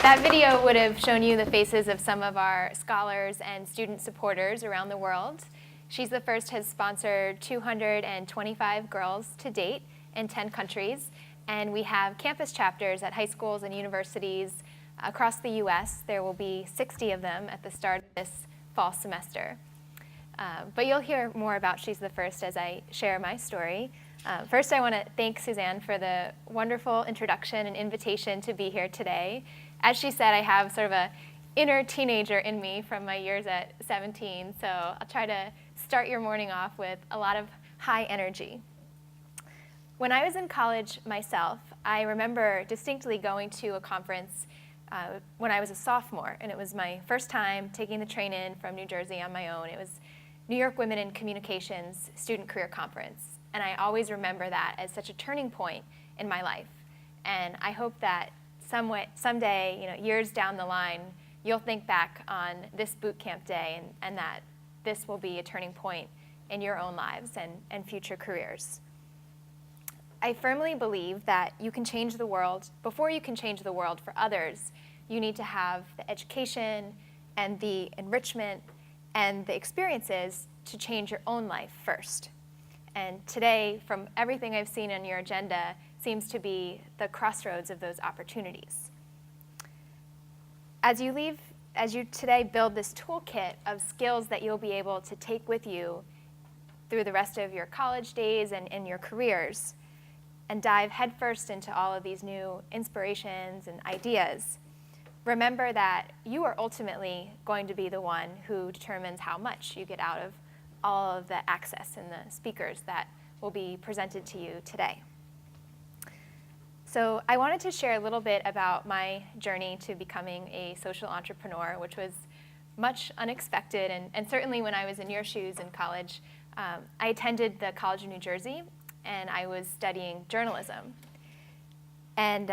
That video would have shown you the faces of some of our scholars and student supporters around the world. She's the First has sponsored 225 girls to date in 10 countries, and we have campus chapters at high schools and universities across the US. There will be 60 of them at the start of this fall semester. But you'll hear more about She's the First as I share my story. First, I want to thank Suzanne for the wonderful introduction and invitation to be here today. As she said, I have sort of an inner teenager in me from my years at 17, so I'll try to start your morning off with a lot of high energy. When I was in college myself, I remember distinctly going to a conference when I was a sophomore, and it was my first time taking the train in from New Jersey on my own. It was New York Women in Communications Student Career Conference, and I always remember that as such a turning point in my life. And I hope that someday, years down the line, you'll think back on this boot camp day and that this will be a turning point in your own lives and future careers. I firmly believe that you can change the world. Before you can change the world for others, you need to have the education and the enrichment and the experiences to change your own life first. And today, from everything I've seen on your agenda, seems to be the crossroads of those opportunities. As you today build this toolkit of skills that you'll be able to take with you through the rest of your college days and in your careers, and dive headfirst into all of these new inspirations and ideas, remember that you are ultimately going to be the one who determines how much you get out of all of the access and the speakers that will be presented to you today. So I wanted to share a little bit about my journey to becoming a social entrepreneur, which was much unexpected, and certainly when I was in your shoes in college. I attended the College of New Jersey, and I was studying journalism. And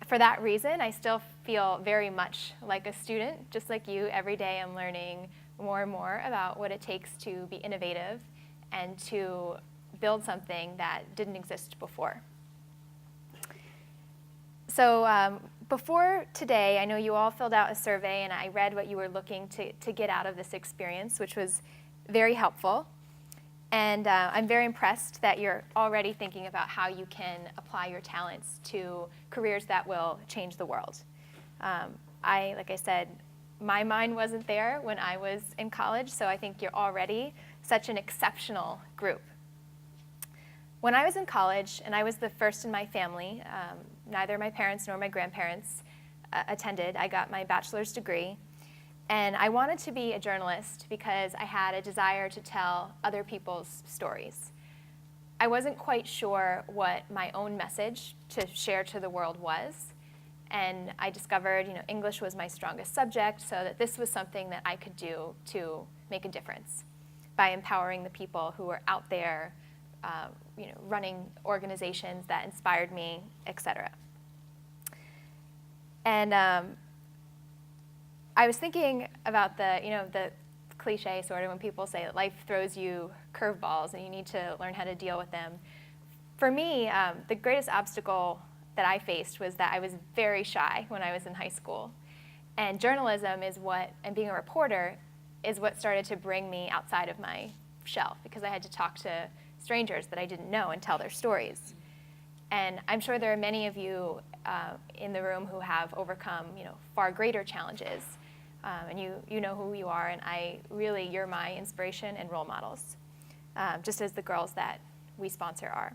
for that reason, I still feel very much like a student, just like you. Every day I'm learning more and more about what it takes to be innovative and to build something that didn't exist before. So before today, I know you all filled out a survey, and I read what you were looking to get out of this experience, which was very helpful. And I'm very impressed that you're already thinking about how you can apply your talents to careers that will change the world. Like I said, my mind wasn't there when I was in college, so I think you're already such an exceptional group. When I was in college, and I was the first in my family, neither my parents nor my grandparents attended. I got my bachelor's degree. And I wanted to be a journalist because I had a desire to tell other people's stories. I wasn't quite sure what my own message to share to the world was. And I discovered, English was my strongest subject, so that this was something that I could do to make a difference by empowering the people who were out there, running organizations that inspired me, etc. And I was thinking about the cliche sort of when people say that life throws you curveballs and you need to learn how to deal with them. For me, the greatest obstacle that I faced was that I was very shy when I was in high school. And journalism and being a reporter is what started to bring me outside of my shell, because I had to talk to strangers that I didn't know and tell their stories. And I'm sure there are many of you in the room who have overcome far greater challenges. And you know who you are, and you're my inspiration and role models, just as the girls that we sponsor are.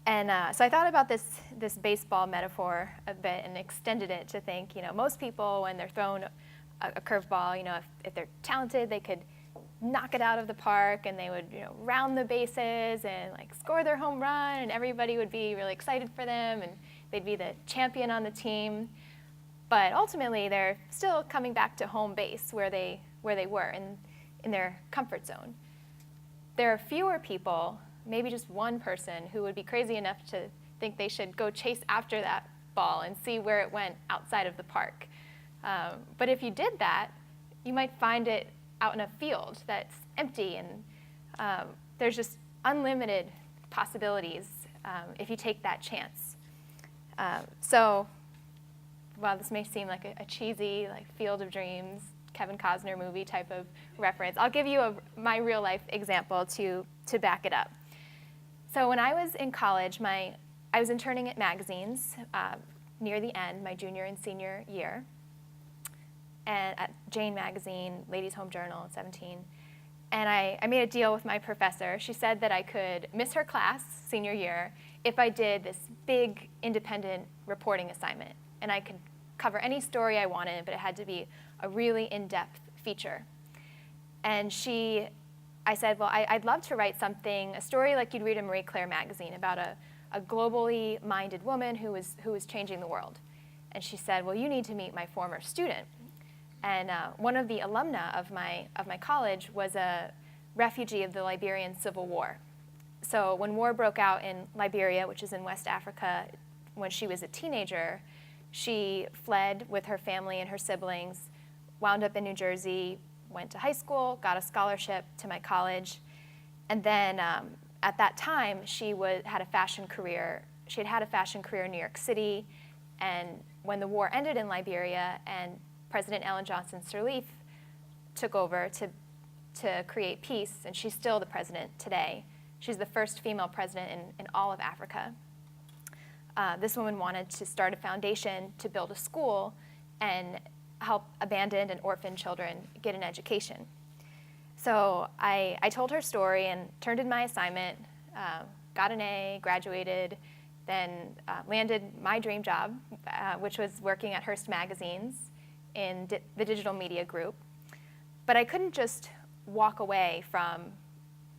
And so I thought about this baseball metaphor a bit and extended it to think, most people, when they're thrown a curveball, if they're talented, they could knock it out of the park, and they would round the bases and score their home run, and everybody would be really excited for them, and they'd be the champion on the team. But ultimately, they're still coming back to home base where they were in their comfort zone. There are fewer people, maybe just one person, who would be crazy enough to think they should go chase after that ball and see where it went outside of the park. But if you did that, you might find it out in a field that's empty, and there's just unlimited possibilities if you take that chance. So while this may seem like a cheesy, like Field of Dreams, Kevin Costner movie type of reference, I'll give you my real life example to back it up. So when I was in college, I was interning at magazines near the end, my junior and senior year, and at Jane Magazine, Ladies' Home Journal at 17. And I made a deal with my professor. She said that I could miss her class senior year if I did this big independent reporting assignment. And I could cover any story I wanted, but it had to be a really in-depth feature. And I said, well, I'd love to write something, a story like you'd read in Marie Claire magazine about a globally minded woman who was changing the world. And she said, well, you need to meet my former student. And one of the alumna of my college was a refugee of the Liberian Civil War. So when war broke out in Liberia, which is in West Africa, when she was a teenager, she fled with her family and her siblings, wound up in New Jersey, went to high school, got a scholarship to my college, and then at that time she had a fashion career. She had a fashion career in New York City, and when the war ended in Liberia and President Ellen Johnson Sirleaf took over to create peace, and she's still the president today. She's the first female president in all of Africa. This woman wanted to start a foundation to build a school and help abandoned and orphaned children get an education. So I told her story and turned in my assignment, got an A, graduated, then landed my dream job, which was working at Hearst Magazines in the digital media group. But I couldn't just walk away from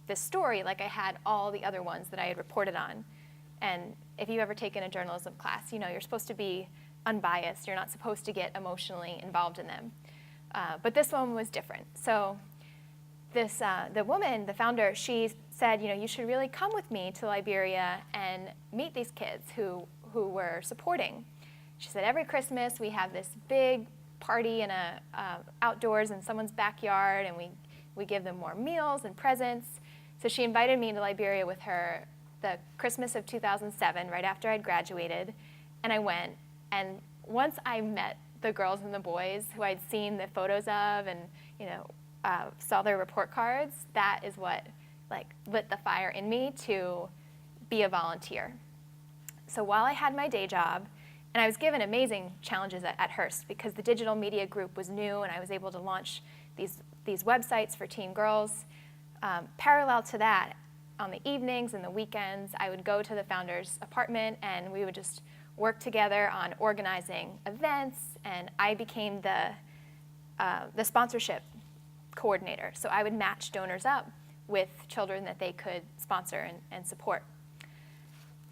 this story like I had all the other ones that I had reported on. And if you've ever taken a journalism class, you know you're supposed to be unbiased. You're not supposed to get emotionally involved in them. But this one was different. So the woman, the founder, she said, you should really come with me to Liberia and meet these kids who were supporting. She said, every Christmas we have this big party in outdoors in someone's backyard, and we give them more meals and presents. So she invited me to Liberia with her the Christmas of 2007, right after I'd graduated, and I went. And once I met the girls and the boys who I'd seen the photos of and saw their report cards, that is what lit the fire in me to be a volunteer. So while I had my day job, and I was given amazing challenges at Hearst because the digital media group was new and I was able to launch these websites for teen girls. Parallel to that, on the evenings and the weekends, I would go to the founder's apartment and we would just work together on organizing events, and I became the sponsorship coordinator. So I would match donors up with children that they could sponsor and support.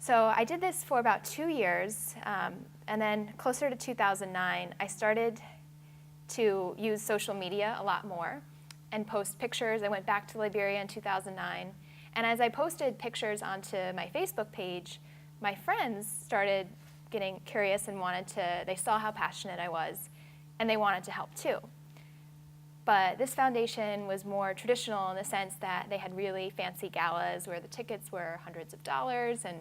So I did this for about 2 years, and then closer to 2009, I started to use social media a lot more and post pictures. I went back to Liberia in 2009, and as I posted pictures onto my Facebook page, my friends started getting curious and they saw how passionate I was, and they wanted to help too. But this foundation was more traditional in the sense that they had really fancy galas where the tickets were hundreds of dollars, and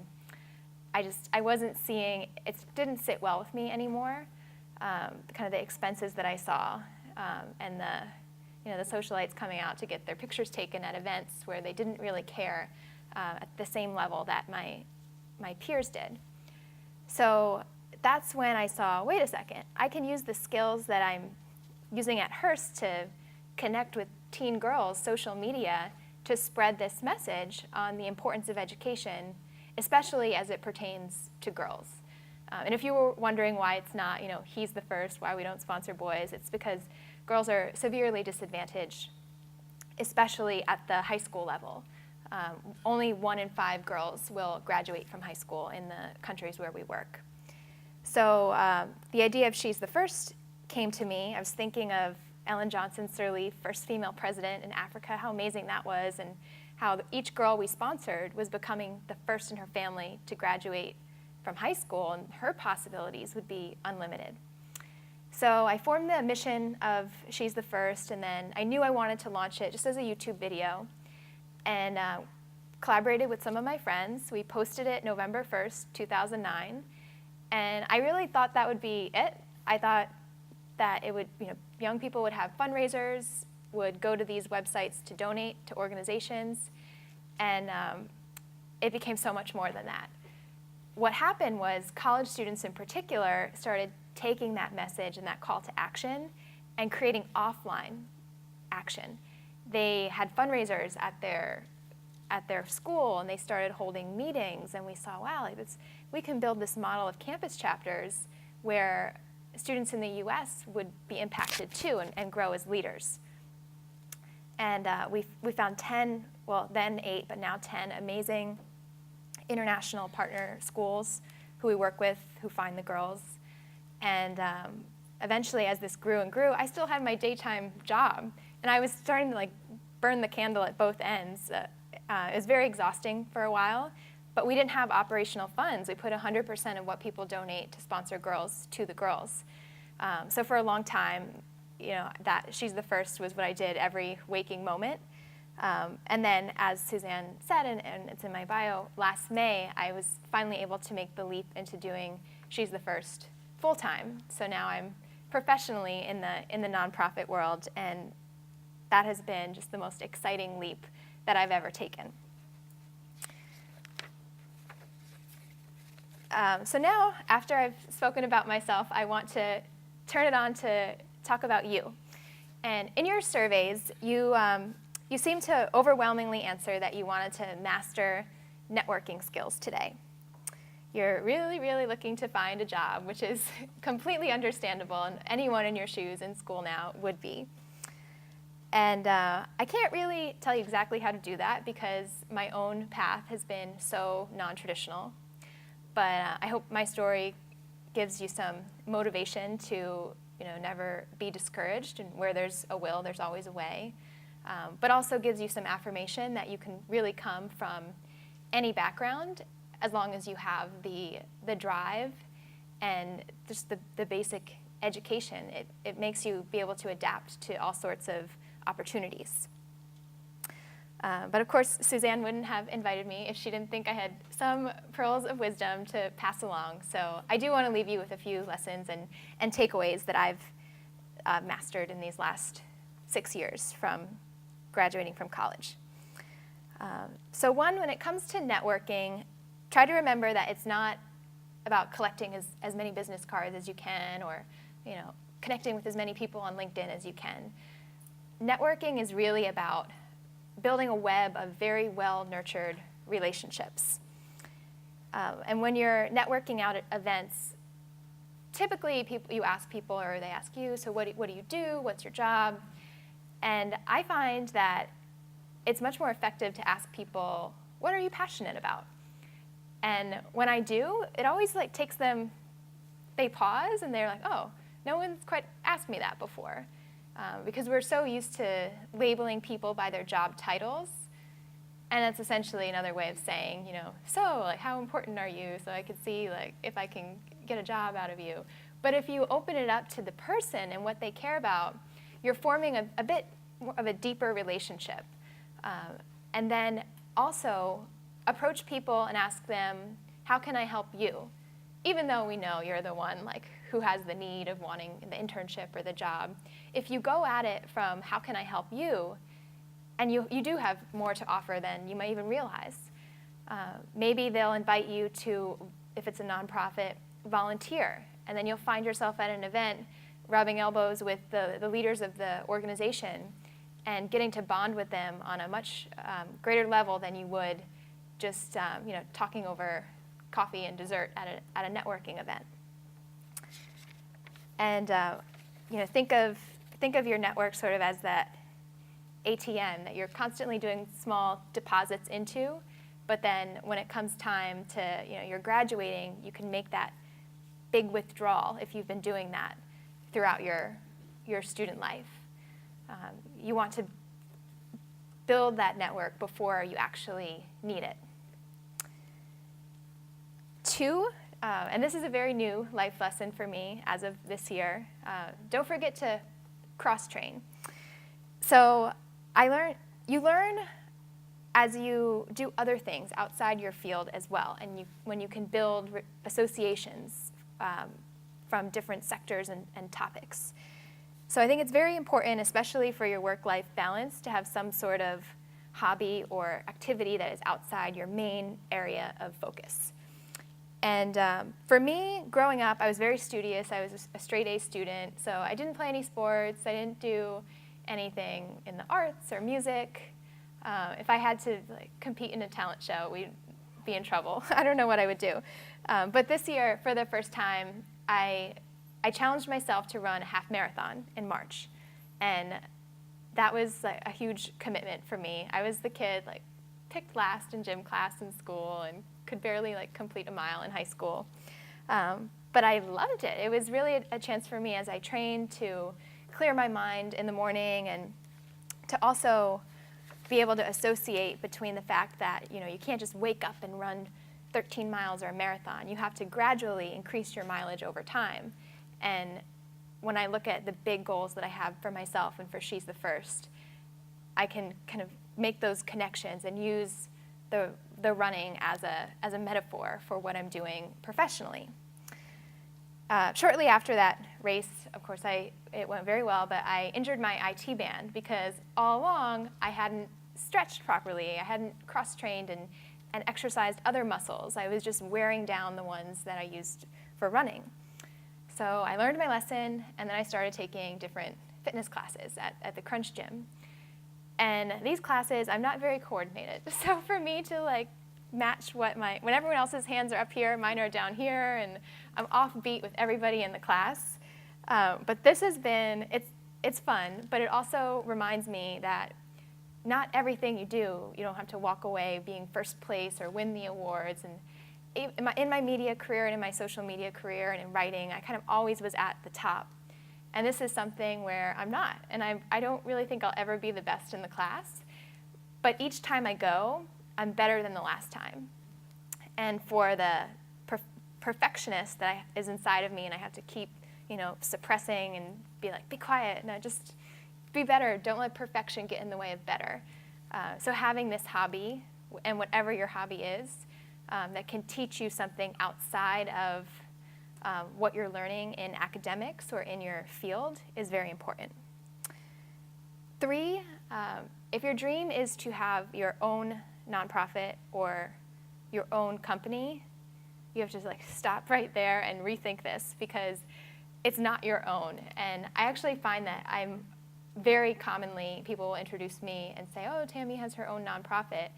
I wasn't seeing, it didn't sit well with me anymore, kind of the expenses that I saw, and the socialites coming out to get their pictures taken at events where they didn't really care at the same level that my peers did. So that's when I saw, wait a second, I can use the skills that I'm using at Hearst to connect with teen girls, social media, to spread this message on the importance of education, especially as it pertains to girls. And if you were wondering why it's not, he's the first, why we don't sponsor boys, it's because girls are severely disadvantaged, especially at the high school level. Only 1 in 5 girls will graduate from high school in the countries where we work. So the idea of She's the First came to me. I was thinking of Ellen Johnson Sirleaf, first female president in Africa, how amazing that was, and how each girl we sponsored was becoming the first in her family to graduate from high school, and her possibilities would be unlimited. So I formed the mission of She's the First, and then I knew I wanted to launch it just as a YouTube video, and collaborated with some of my friends. We posted it November 1st, 2009, and I really thought that would be it. I thought that it would, young people would have fundraisers, would go to these websites to donate to organizations, and it became so much more than that. What happened was college students in particular started taking that message and that call to action and creating offline action. They had fundraisers at their school, and they started holding meetings, and we saw, wow, we can build this model of campus chapters where students in the US would be impacted too and grow as leaders. And we found 10, well then 8, but now 10 amazing international partner schools who we work with, who find the girls. And eventually, as this grew and grew, I still had my daytime job, and I was starting to burn the candle at both ends. It was very exhausting for a while, but we didn't have operational funds. We put 100% of what people donate to sponsor girls to the girls. So for a long time, that She's the First was what I did every waking moment. And then, as Suzanne said, and it's in my bio, last May, I was finally able to make the leap into doing She's the First full-time. So now I'm professionally in the nonprofit world, and that has been just the most exciting leap that I've ever taken. So now, after I've spoken about myself, I want to turn it on to talk about you. And in your surveys, you seem to overwhelmingly answer that you wanted to master networking skills today. You're really, really looking to find a job, which is completely understandable, and anyone in your shoes in school now would be. And I can't really tell you exactly how to do that because my own path has been so non-traditional. But I hope my story gives you some motivation to never be discouraged, and where there's a will, there's always a way. But also gives you some affirmation that you can really come from any background as long as you have the drive and just the basic education. It makes you be able to adapt to all sorts of opportunities. But of course, Suzanne wouldn't have invited me if she didn't think I had some pearls of wisdom to pass along. So I do want to leave you with a few lessons and takeaways that I've mastered in these last 6 years from graduating from college. So one, when it comes to networking, try to remember that it's not about collecting as many business cards as you can, or connecting with as many people on LinkedIn as you can. Networking is really about building a web of very well-nurtured relationships. And when you're networking out at events, typically you ask people, or they ask you, so what do you do? What's your job? And I find that it's much more effective to ask people, what are you passionate about? And when I do, it always takes them, they pause and they're like, oh, no one's quite asked me that before. Because we're so used to labeling people by their job titles. And that's essentially another way of saying, so how important are you? So I could see if I can get a job out of you. But if you open it up to the person and what they care about, you're forming a bit more of a deeper relationship. And then also approach people and ask them, how can I help you? Even though we know you're the one who has the need of wanting the internship or the job. If you go at it from how can I help you, and you do have more to offer than you might even realize. Maybe they'll invite you to, if it's a nonprofit, volunteer, and then you'll find yourself at an event rubbing elbows with the leaders of the organization and getting to bond with them on a much greater level than you would just talking over coffee and dessert at a networking event. And think of your network sort of as that ATM that you're constantly doing small deposits into, but then when it comes time to you're graduating, you can make that big withdrawal if you've been doing that throughout your student life. You want to build that network before you actually need it. 2, and this is a very new life lesson for me as of this year, don't forget to cross-train. So you learn as you do other things outside your field as well, and when you can build associations from different sectors and topics. So I think it's very important, especially for your work-life balance, to have some sort of hobby or activity that is outside your main area of focus. And for me, growing up, I was very studious. I was a straight A student, so I didn't play any sports. I didn't do anything in the arts or music. If I had to compete in a talent show, we'd be in trouble. I don't know what I would do. But this year, for the first time, I challenged myself to run a half marathon in March. And that was a huge commitment for me. I was the kid picked last in gym class in school and could barely complete a mile in high school. But I loved it. It was really a chance for me as I trained to clear my mind in the morning and to also be able to associate between the fact that you can't just wake up and run 13 miles or a marathon. You have to gradually increase your mileage over time. And when I look at the big goals that I have for myself and for She's the First, I can kind of make those connections and use the running as a metaphor for what I'm doing professionally. Shortly after that race, of course, it went very well, but I injured my IT band because all along I hadn't stretched properly. I hadn't cross-trained and exercised other muscles. I was just wearing down the ones that I used for running. So I learned my lesson, and then I started taking different fitness classes at the Crunch Gym. And these classes, I'm not very coordinated. So for me to match when everyone else's hands are up here, mine are down here, and I'm offbeat with everybody in the class. But this has been, it's fun, but it also reminds me that not everything you do, you don't have to walk away being first place or win the awards. And in my media career and in my social media career and in writing, I kind of always was at the top. And this is something where I'm not. And I don't really think I'll ever be the best in the class. But each time I go, I'm better than the last time. And for the perfectionist that is inside of me, and I have to keep suppressing and be be quiet, no, just be better. Don't let perfection get in the way of better. So having this hobby, and whatever your hobby is, that can teach you something outside of what you're learning in academics or in your field is very important. 3, if your dream is to have your own nonprofit or your own company, you have to stop right there and rethink this, because it's not your own. And I actually find that I'm very commonly, people will introduce me and say, oh, Tammy has her own nonprofit.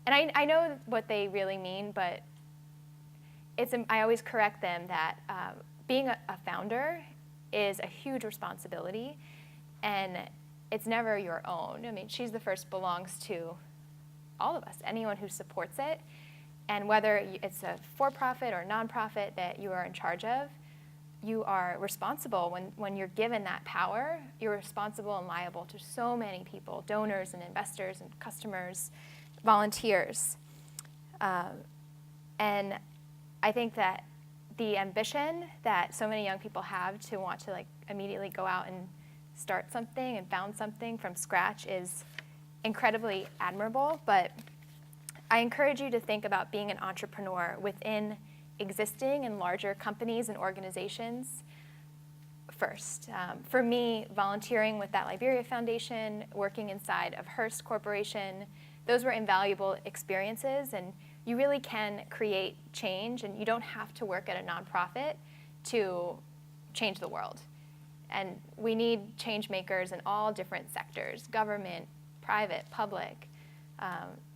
And I know what they really mean, but I always correct them that being a founder is a huge responsibility, and it's never your own. I mean, She's the First belongs to all of us, anyone who supports it. And whether it's a for-profit or nonprofit that you are in charge of, you are responsible. When you're given that power, you're responsible and liable to so many people, donors and investors and customers, volunteers. And I think that the ambition that so many young people have to want to immediately go out and start something and found something from scratch is incredibly admirable. But I encourage you to think about being an entrepreneur within existing and larger companies and organizations first. For me, volunteering with that Liberia Foundation, working inside of Hearst Corporation, those were invaluable experiences, and you really can create change, and you don't have to work at a nonprofit to change the world. And we need change makers in all different sectors, government, private, public.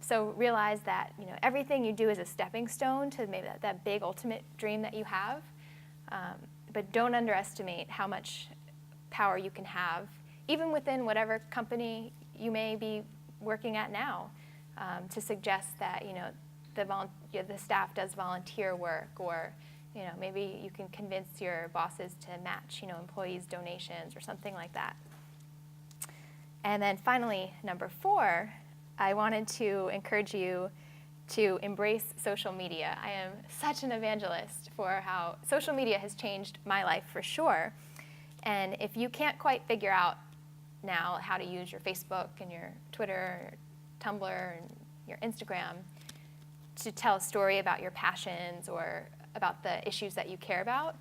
So realize that everything you do is a stepping stone to maybe that big ultimate dream that you have. But don't underestimate how much power you can have, even within whatever company you may be working at now, to suggest that the staff does volunteer work, or maybe you can convince your bosses to match employees' donations or something like that. And then finally, number 4, I wanted to encourage you to embrace social media. I am such an evangelist for how social media has changed my life for sure. And if you can't quite figure out now how to use your Facebook and your Twitter, Tumblr, and your Instagram to tell a story about your passions or about the issues that you care about,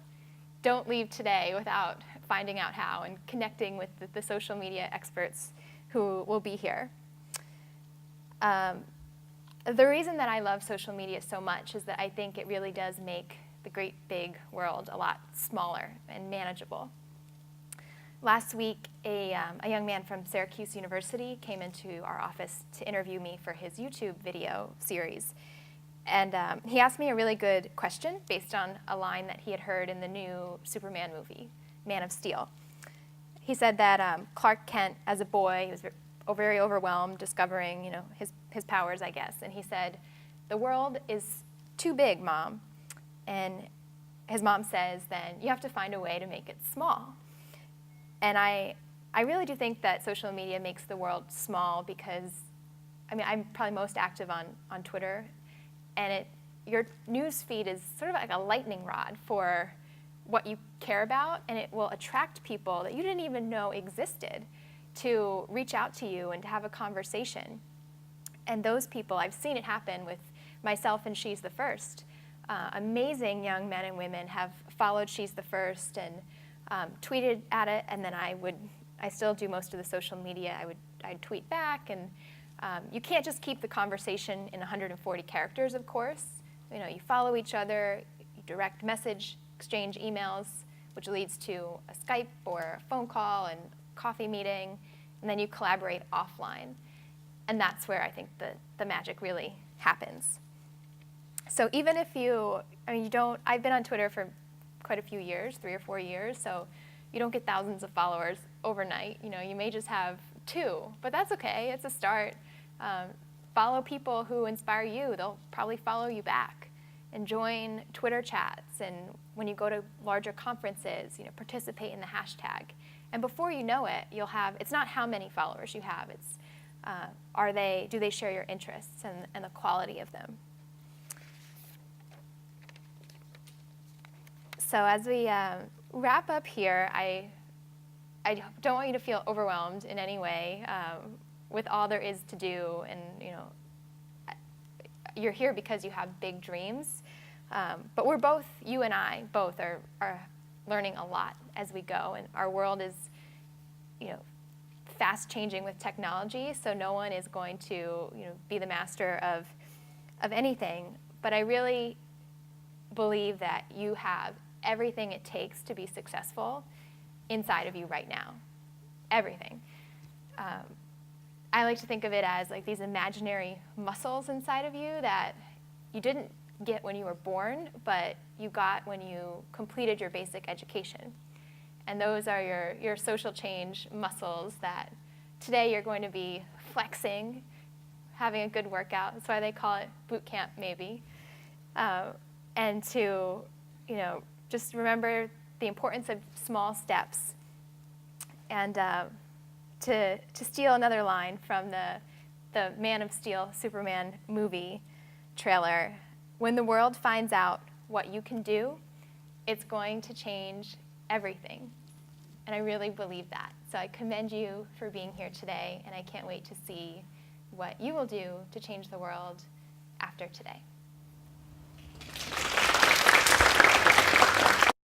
don't leave today without finding out how and connecting with the social media experts who will be here. The reason that I love social media so much is that I think it really does make the great big world a lot smaller and manageable. Last week, a young man from Syracuse University came into our office to interview me for his YouTube video series. And he asked me a really good question based on a line that he had heard in the new Superman movie, Man of Steel. He said that Clark Kent, as a boy, he was very overwhelmed discovering, his powers, I guess. And he said, "The world is too big, Mom." And his mom says, "Then you have to find a way to make it small." And I really do think that social media makes the world small because, I'm probably most active on Twitter, and your news feed is sort of like a lightning rod for what you care about, and it will attract people that you didn't even know existed to reach out to you and to have a conversation. And those people, I've seen it happen with myself and She's the First. Amazing young men and women have followed She's the First and tweeted at it, and then I still do most of the social media. I'd tweet back, and you can't just keep the conversation in 140 characters, of course. You follow each other, you direct message, exchange emails, which leads to a Skype or a phone call and coffee meeting, and then you collaborate offline. And that's where I think the magic really happens. So even if I've been on Twitter for quite a few years, 3 or 4 years, so you don't get thousands of followers overnight. You may just have 2, but that's okay, it's a start. Follow people who inspire you, they'll probably follow you back. And join Twitter chats, and when you go to larger conferences, participate in the hashtag. And before you know it, it's not how many followers you have, it's do they share your interests and the quality of them. So as we wrap up here, I don't want you to feel overwhelmed in any way with all there is to do, and you're here because you have big dreams. But you and I both are learning a lot as we go, and our world is fast changing with technology, so no one is going to be the master of anything. But I really believe that you have everything it takes to be successful inside of you right now. Everything. I like to think of it as like these imaginary muscles inside of you that you didn't get when you were born, but you got when you completed your basic education. And those are your social change muscles that today you're going to be flexing, having a good workout. That's why they call it boot camp, maybe. And to, just remember the importance of small steps. And to steal another line from the Man of Steel Superman movie trailer, when the world finds out what you can do, it's going to change everything. And I really believe that. So I commend you for being here today, and I can't wait to see what you will do to change the world after today.